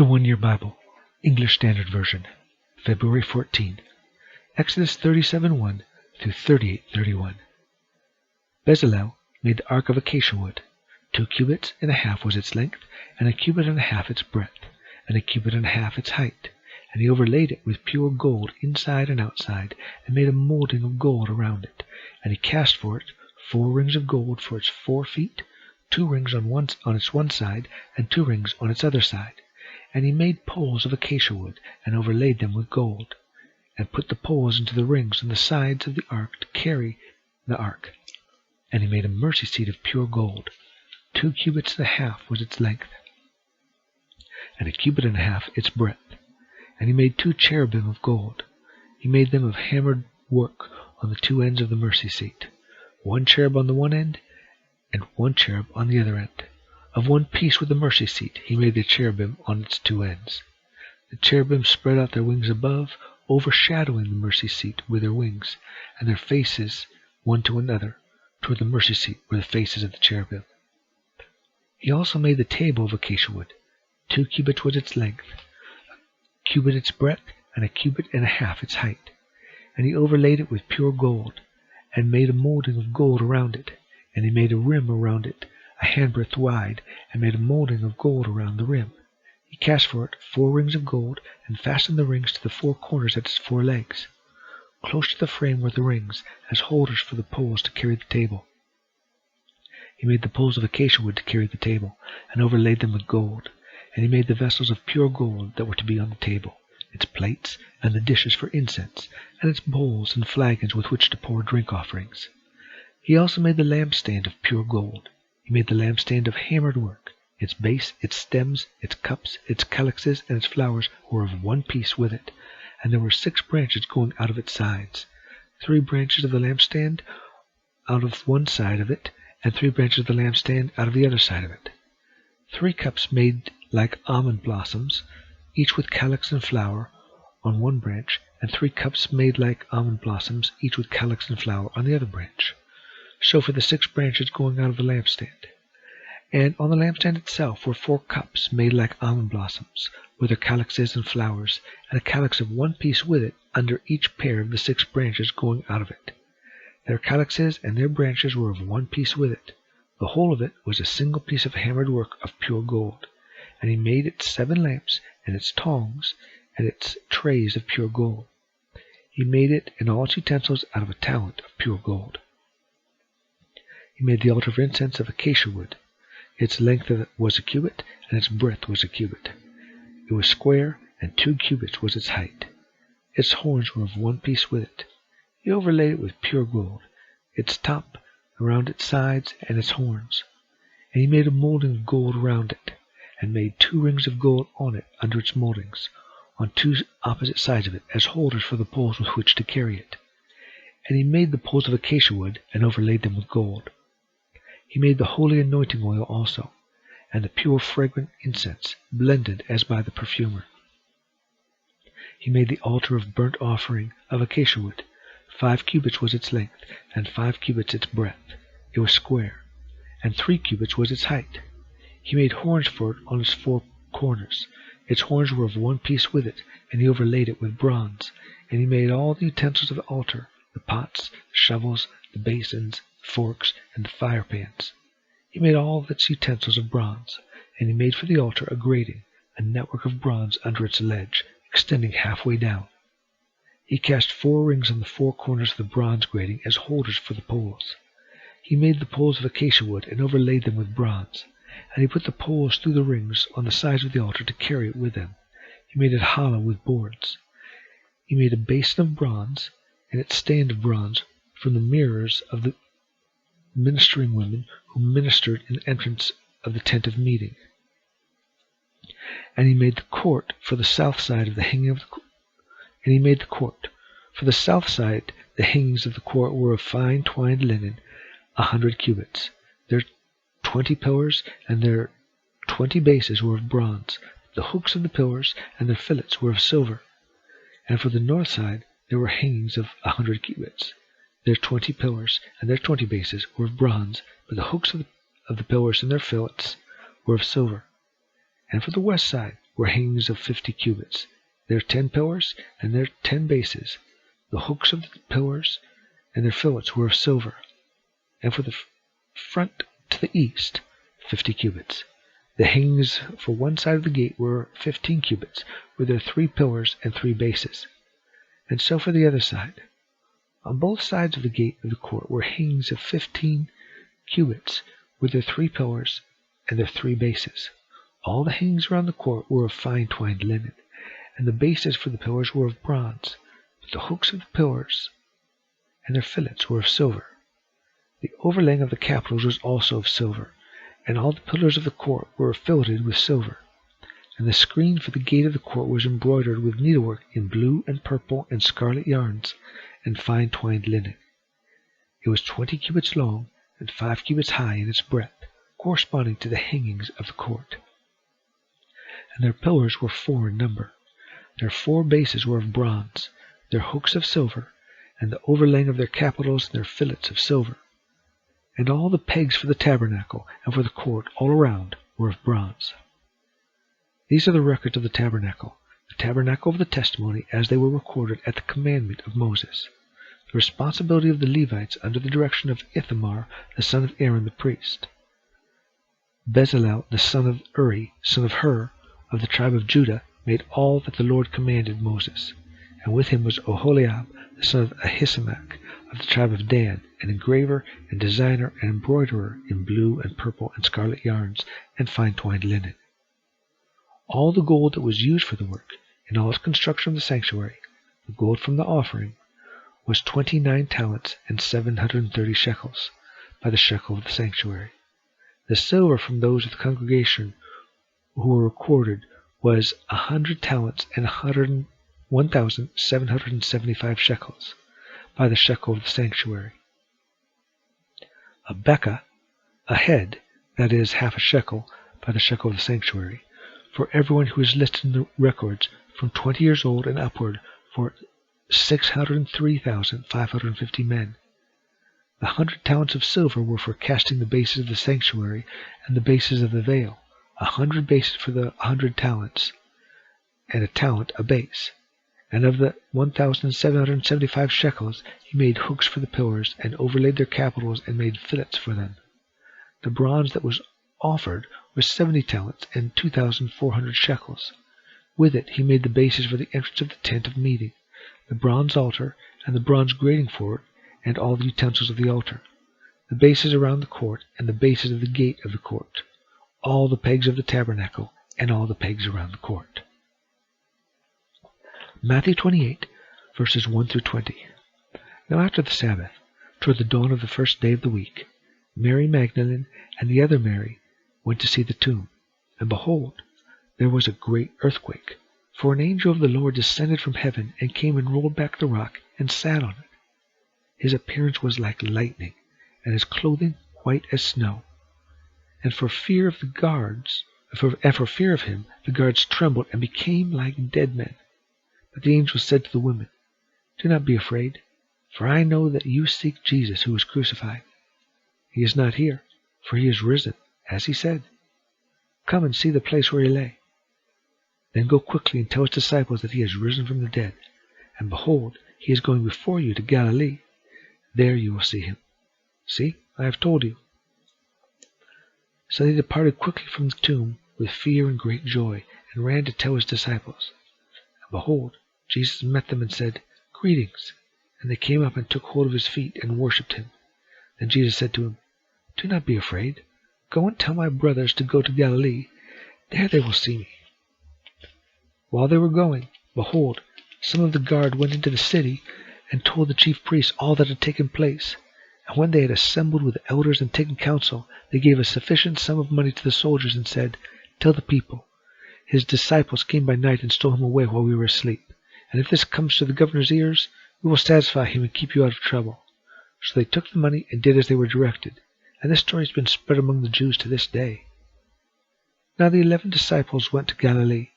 The 1 Year Bible, English Standard Version, February 14, Exodus 37:1 through 38:31. Bezalel made the ark of acacia wood. 2 cubits and a half was its length, and a cubit and a half its breadth, and a cubit and a half its height. And he overlaid it with pure gold inside and outside, and made a molding of gold around it. And he cast for it 4 rings of gold for its 4 feet, 2 rings on its one side, and 2 rings on its other side. And he made poles of acacia wood, and overlaid them with gold, and put the poles into the rings on the sides of the ark to carry the ark. And he made a mercy seat of pure gold. 2 cubits and a half was its length, and a cubit and a half its breadth. And he made 2 cherubim of gold. He made them of hammered work on the 2 ends of the mercy seat, 1 cherub on the one end, and 1 cherub on the other end. Of one piece with the mercy seat he made the cherubim on its 2 ends. The cherubim spread out their wings above, overshadowing the mercy seat with their wings, and their faces one to another. Toward the mercy seat were the faces of the cherubim. He also made the table of acacia wood. 2 cubits was its length, a cubit its breadth, and a cubit and a half its height. And he overlaid it with pure gold, and made a molding of gold around it. And he made a rim around it, a handbreadth wide, and made a molding of gold around the rim. He cast for it 4 rings of gold, and fastened the rings to the 4 corners at its 4 legs. Close to the frame were the rings, as holders for the poles to carry the table. He made the poles of acacia wood to carry the table, and overlaid them with gold. And he made the vessels of pure gold that were to be on the table, its plates, and the dishes for incense, and its bowls and flagons with which to pour drink offerings. He also made the lampstand of pure gold. He made the lampstand of hammered work. Its base, its stems, its cups, its calyxes, and its flowers were of one piece with it, and there were 6 branches going out of its sides, 3 branches of the lampstand out of one side of it, and 3 branches of the lampstand out of the other side of it. 3 cups made like almond blossoms, each with calyx and flower on one branch, and 3 cups made like almond blossoms, each with calyx and flower on the other branch. So for the 6 branches going out of the lampstand. And on the lampstand itself were 4 cups made like almond blossoms, with their calyxes and flowers, and a calyx of one piece with it under each pair of the 6 branches going out of it. Their calyxes and their branches were of one piece with it. The whole of it was a single piece of hammered work of pure gold. And he made its 7 lamps, and its tongs, and its trays of pure gold. He made it and all its utensils out of a talent of pure gold. He made the altar of incense of acacia wood. Its length was a cubit, and its breadth was a cubit. It was square, and 2 cubits was its height. Its horns were of one piece with it. He overlaid it with pure gold, its top, around its sides, and its horns. And he made a molding of gold around it, and made 2 rings of gold on it under its moldings, on 2 opposite sides of it, as holders for the poles with which to carry it. And he made the poles of acacia wood, and overlaid them with gold. He made the holy anointing oil also, and the pure fragrant incense, blended as by the perfumer. He made the altar of burnt offering of acacia wood. 5 cubits was its length, and 5 cubits its breadth. It was square, and 3 cubits was its height. He made horns for it on its 4 corners. Its horns were of one piece with it, and he overlaid it with bronze. And he made all the utensils of the altar, the pots, the shovels, the basins, the forks, and the fire pans. He made all of its utensils of bronze, and he made for the altar a grating, a network of bronze under its ledge, extending halfway down. He cast 4 rings on the 4 corners of the bronze grating as holders for the poles. He made the poles of acacia wood and overlaid them with bronze, and he put the poles through the rings on the sides of the altar to carry it with them. He made it hollow with boards. He made a basin of bronze and its stand of bronze from the mirrors of the ministering women who ministered in the entrance of the tent of meeting. And he made the court for the south side of the hanging of the And he made the court. For the south side, the hangings of the court were of fine twined linen, 100 cubits. Their 20 pillars and their 20 bases were of bronze. The hooks of the pillars and their fillets were of silver. And for the north side, there were hangings of 100 cubits. Their 20 pillars and their 20 bases were of bronze, but the hooks of the pillars and their fillets were of silver. And for the west side, were hangings of 50 cubits. Their 10 pillars and their 10 bases. The hooks of the pillars and their fillets were of silver. And for the front to the east, 50 cubits. The hangings for one side of the gate were 15 cubits, with their 3 pillars and 3 bases. And so for the other side. On both sides of the gate of the court were hangings of 15 cubits, with their 3 pillars and their 3 bases. All the hangings around the court were of fine twined linen, and the bases for the pillars were of bronze, but the hooks of the pillars and their fillets were of silver. The overlaying of the capitals was also of silver, and all the pillars of the court were filleted with silver. And the screen for the gate of the court was embroidered with needlework in blue and purple and scarlet yarns, and fine twined linen. It was 20 cubits long, and 5 cubits high in its breadth, corresponding to the hangings of the court. And their pillars were 4 in number. Their 4 bases were of bronze, their hooks of silver, and the overlaying of their capitals and their fillets of silver. And all the pegs for the tabernacle and for the court all around were of bronze. These are the records of the tabernacle of the testimony, as they were recorded at the commandment of Moses. The responsibility of the Levites under the direction of Ithamar, the son of Aaron the priest. Bezalel, the son of Uri, son of Hur, of the tribe of Judah, made all that the Lord commanded Moses. And with him was Oholiab, the son of Ahisamach, of the tribe of Dan, an engraver and designer and embroiderer in blue and purple and scarlet yarns and fine twined linen. All the gold that was used for the work, in all its construction of the sanctuary, the gold from the offering, was 29 talents and 730 shekels, by the shekel of the sanctuary. The silver from those of the congregation who were recorded was 100 talents and 1,775 shekels, by the shekel of the sanctuary. A bekah, a head, that is, half a shekel, by the shekel of the sanctuary, for everyone who is listed in the records from 20 years old and upward, for 603,550 men. The 100 talents of silver were for casting the bases of the sanctuary and the bases of the veil, 100 bases for the 100 talents, and a talent a base. And of the 1,775 shekels he made hooks for the pillars, and overlaid their capitals, and made fillets for them. The bronze that was offered was 70 talents and 2,400 shekels. With it he made the bases for the entrance of the tent of meeting, the bronze altar, and the bronze grating for it, and all the utensils of the altar, the bases around the court, and the bases of the gate of the court, all the pegs of the tabernacle, and all the pegs around the court. Matthew 28, verses 1 through 20. Now after the Sabbath, toward the dawn of the first day of the week, Mary Magdalene and the other Mary went to see the tomb. And behold, there was a great earthquake, for an angel of the Lord descended from heaven, and came and rolled back the rock, and sat on it. His appearance was like lightning, and his clothing white as snow. And for fear of him, the guards trembled and became like dead men. But the angel said to the women, "Do not be afraid, for I know that you seek Jesus who was crucified. He is not here, for he is risen, as he said. Come and see the place where he lay. Then go quickly and tell his disciples that he has risen from the dead. And behold, he is going before you to Galilee. There you will see him. See, I have told you." So they departed quickly from the tomb with fear and great joy, and ran to tell his disciples. And behold, Jesus met them and said, "Greetings." And they came up and took hold of his feet and worshipped him. Then Jesus said to him, "Do not be afraid. Go and tell my brothers to go to Galilee. There they will see me." While they were going, behold, some of the guard went into the city and told the chief priests all that had taken place. And when they had assembled with the elders and taken counsel, they gave a sufficient sum of money to the soldiers, and said, "Tell the people, his disciples came by night and stole him away while we were asleep. And if this comes to the governor's ears, we will satisfy him and keep you out of trouble." So they took the money and did as they were directed. And this story has been spread among the Jews to this day. Now the 11 disciples went to Galilee,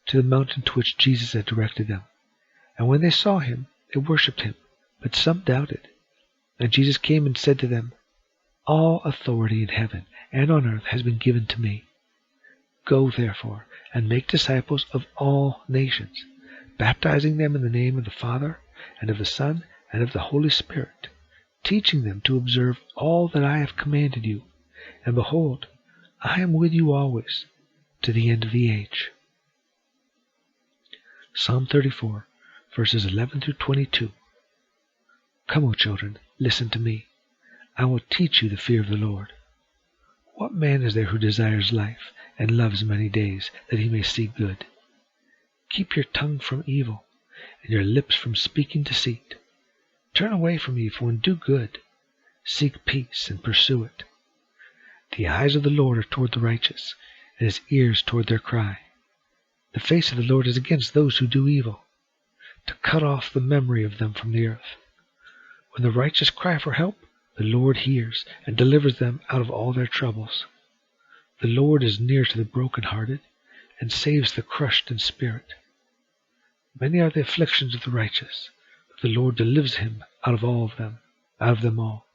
to the mountain to which Jesus had directed them. And when they saw him, they worshipped him, but some doubted. And Jesus came and said to them, "All authority in heaven and on earth has been given to me. Go, therefore, and make disciples of all nations, baptizing them in the name of the Father, and of the Son, and of the Holy Spirit, teaching them to observe all that I have commanded you. And behold, I am with you always, to the end of the age. Psalm 34, verses 11 through 22. Come, O children, listen to me. I will teach you the fear of the Lord. What man is there who desires life, and loves many days, that he may see good? Keep your tongue from evil, and your lips from speaking deceit. Turn away from evil and do good. Seek peace and pursue it. The eyes of the Lord are toward the righteous, and his ears toward their cry. The face of the Lord is against those who do evil, to cut off the memory of them from the earth. When the righteous cry for help, the Lord hears and delivers them out of all their troubles. The Lord is near to the brokenhearted, and saves the crushed in spirit. Many are the afflictions of the righteous, but the Lord delivers him out of them all.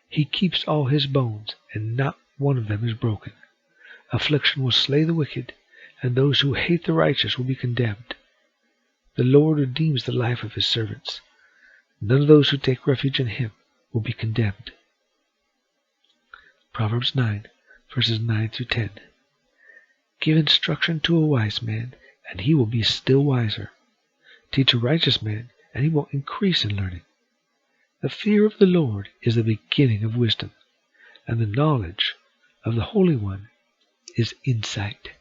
He keeps all his bones, and not one of them is broken. Affliction will slay the wicked, and those who hate the righteous will be condemned. The Lord redeems the life of his servants. None of those who take refuge in him will be condemned. Proverbs 9, verses 9 through 10. Give instruction to a wise man, and he will be still wiser. Teach a righteous man, and he will increase in learning. The fear of the Lord is the beginning of wisdom, and the knowledge of the Holy One is insight.